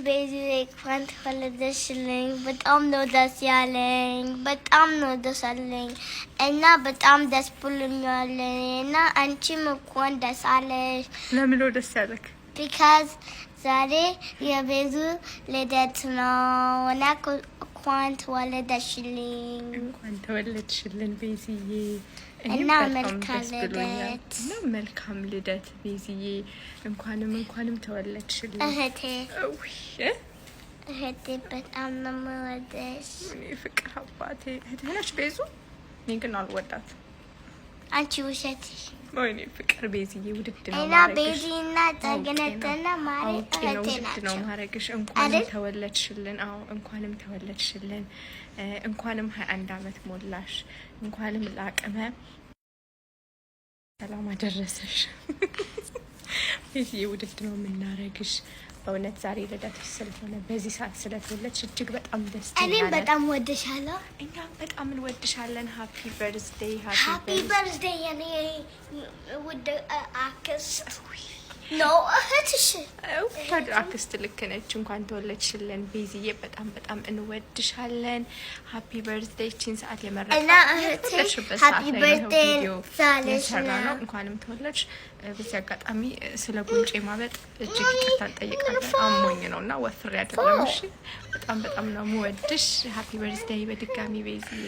ቤዚ ኳንት ወለደሽልኝ በጣም ነው ደስ ያለኝ በጣም ነው ደስ ያለኝ እና በጣም ደስ ብሎኛል እና አንቺም እንኳን ደስ አለሽ ለምን ነው ደስ ያለክ because ዛሬ የቤዙ ልደት ነው እና ኳንት ወለደሽልኝ እንኳን ተወለድሽልን ቤዚዬ እና መልካም ልደት ቤዚዬ እንኳንም ተወለድሽልን እህቴ በጣም ነው የምወድሽ እኔ ፍቅር አባቴ እህቴ ነሽ ቤዙ እኔ ግን አልወዳትም አንቺ ውሸት ወይኔ ፍቅር ቤዚዬ ውድድ ነው እና ቤዚና ተገነተና ማለት እህቴ ነው ማረግሽ እንኳንም ተወለድሽልን እንኳንም ተወለድሽልን እንኳንም 21 አመት ሞላሽ እንኳንም ላቀመ ሰላም አደረሰሽ ቤዚዬ ውድድ ነው የምናረግሽ በእውነት ዛሬ ልደትሽ ስለሆነ በዚህ ሰዓት ስለተወለድሽ እጅግ በጣም ደስ ይላል እኔም በጣም ወድሻለሁ እኛም በጣም እንወድሻለን ሃፒ በርዝዴይ ሃፒ በርዝዴይ የኔ ውድ አክስት ነው እህትሽ አክስት ልክ ነች እንኳን ተወለድሽልን ቤዚዬ በጣም እንወድሻለን ሃፒ በርዝዴይ ቺን ሰዓት የመረጥሽ እና እህቴ ሃፒ በርዝዴይ ነው እንኳንም ተወለድሽ በዚህ አጋጣሚ ስለ ጉንጬ ማበጥ እጅግ ይቅርታ እንጠይቃለን አሞኝ ነውና ወፍሬ አይደለም እሺ በጣም ነው የምወድሽ ሃፒ በርዝዴይ በድጋሚ ቤዚዬ